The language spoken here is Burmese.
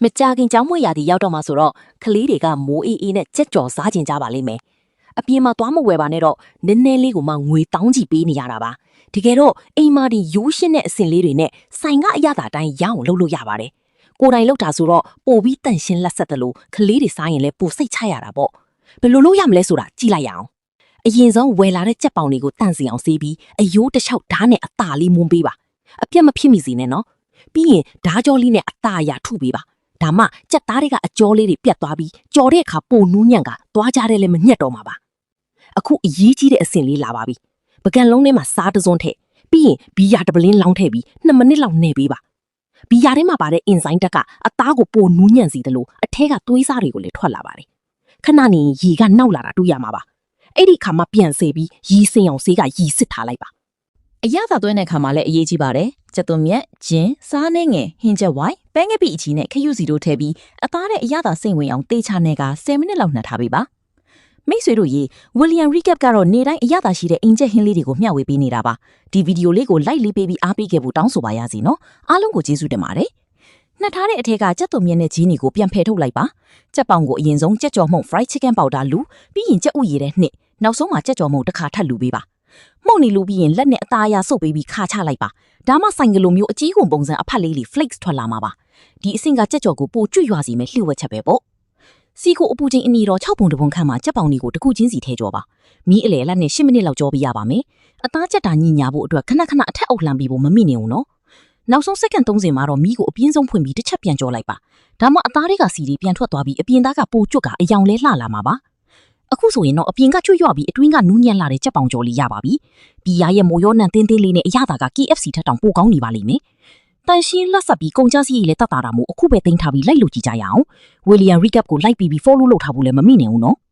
မကြခင်ကျောင်းမွေရာသီရောက်တော့မှဆိုတော့ကလေးတွေကမိုးအေးနဲ့ကြက်ကြော်စားကျင်ကြပါလိမ့်မယ်အပြင်မှာသွားမဝယ်ပါနဲ့တော့နည်းနည်းလေးကိုမှငွေတောင်းကြည့်ပေးနေရတာပါတကယ်တော့အိမ်မာဒီရိုးရှင်းတဲ့အစင်လေးတွေနဲ့ဆိုင်ကအရသာတိုင်းရအောင်လုပ်လို့ရပါတယ်ကိုယ်တိုင်လုပ်တာဆိုတော့ပိုပြီးတန့်ရှင်းလက်ဆက်တယ်လို့ကလေးတွေစားရင်လည်းပိုစိတ်ချရတာပေါ့ဘယ်လိုလုပ်ရမလဲဆိုတာကြည့်လိုက်ရအောင်အရင်ဆုံးဝယ်လာတဲ့ကြက်ပေါင်တွေကိုတန့်စင်အောင်ဆေးပြီးအယိုးတစ်လျှောက်ဓာတ်နဲ့အသာလေးမွန်းပေးပါအပြတ်မဖြစ်မိစေနဲ့နော်ပြီးရင်ဓာတ်ကြောလေးနဲ့အသာအရာထုပေးပါဒါမှကြက်သားတွေကအကြောလေးတွေပြတ်သွားပြီးကြော်တဲ့အခါပိုနူးညံ့ကသွားကြတယ်လည်းမညက်တော့မှာပါအခုအရေးကြီးတဲ့အဆင့်လေးလာပါပြီပကံလုံးထဲမှာစားတစွန်းထည့်ပြီးရင်ဘီယာတပလင်းလောင်းထည့်ပြီး2မိနစ်လောက်နှဲပေးပါဘီယာထဲမှာပါတဲ့အင်ဇိုင်းတက်ကအသားကိုပိုနူးညံ့စေတယ်လို့အထက်ကသွေးစားတွေကိုလည်းထွက်လာပါတယ်ခဏနေရေကနှောက်လာတာတွေ့ရမှာပါအဲ့ဒီခါမှပြန်စေပြီးရီစင်အောင်ဆေးကရီစစ်ထားလိုက်ပါအရသာသွင်းတဲ့ခါမှာလည်းအရေးကြီးပါတယ်ကြက်သွန်မြက်ဂျင်းစားနှဲငယ်ဟင်းချက်ဝိုင်ပဲငယ်ပိအချီနဲ့ခရုစီတို့ထည့်ပြီးအသားတဲ့အရသာစိတ်ဝင်အောင်တေးချနဲ့က10မိနစ်လောက်နှက်ထားပေးပါမိတ်ဆွေတို့ရေဝီလီယံရီကပ်ကတော့နေတိုင်းအရသာရှိတဲ့အင်ဂျက်ဟင်းလေးတွေကိုမျှဝေပေးနေတာပါဒီဗီဒီယိုလေးကို like လေးပေးပြီးအားပေးခဲ့ဖို့တောင်းဆိုပါရစေနော်အားလုံးကိုကျေးဇူးတင်ပါတယ်နှက်ထားတဲ့အထက်ကကြက်သွန်မြက်နဲ့ဂျင်းတွေကိုပြန်ဖယ်ထုတ်လိုက်ပါကြက်ပေါင်ကိုအရင်ဆုံးကြက်ကြော်မှုန့် fried chicken powder လူပြီးရင်ကြက်ဥရည်တဲ့နှစ်နောက်ဆုံးမှာကြက်ကြော်မှုန့်တစ်ခါထပ်လူပေးပါမှုန့်နေလူပြီးရင်လက်နဲ့အသားအရဆုပ်ပေးပြီးခါချလိုက်ပါဒါမှဆိုင်ကလိုမျိုးအကြီးကုန်ပုံစံအဖက်လေးတွေ flakes ထွက်လာမှာပါဒီအဆင့်ကကြက်ကြော်ကိုပိုကျွတ်ရွာစီမဲ့လှို့ဝက်ချက်ပဲပေါ့စီကိုအပူချင်းအနီတော့6ပုံတပုံခန့်မှာကြက်ပေါင်တွေကိုတစ်ခုချင်းစီထဲကြောပါမီးအလေလက်နဲ့10မိနစ်လောက်ကြောပေးရပါမယ်အသားကြက်တာညင်ညာဖို့အတွက်ခဏခဏအထက်အုပ်လှမ်းပြီးဖို့မမိနေဘူးနော်နောက်ဆုံးစက္ကန့်30မှာတော့မီးကိုအပြင်းဆုံးဖွင့်ပြီးတစ်ချက်ပြန်ကြောလိုက်ပါဒါမှအသားတွေကစီတွေပြန်ထွက်သွားပြီးအပြင်သားကပိုကျွတ်ကအယောင်လဲလှလာမှာပါအခုဆိုရင်တော့အပြင်ကကျွတ်ရွပြီးအတွင်းကနူးညံ့လာတဲ့ကြက်ပေါင်ကြော်လေးရပါပြီ။ဘီယာရဲ့မိုးရောနံတင်းတင်းလေးနဲ့အရသာက KFC ထက်တောင်ပိုကောင်းနေပါလိမ့်မယ်။တန်ရှင်းလက်ဆက်ပြီးကုန်ကြစည်လည်းတတ်တာတာမို့အခုပဲတင်ထားပြီးလိုက်လို့ကြည့်ကြရအောင်။ဝီလီယံရီကပ်ကိုလိုက်ပြီး follow လုပ်ထားဖို့လည်းမမိနိုင်ဘူးနော်။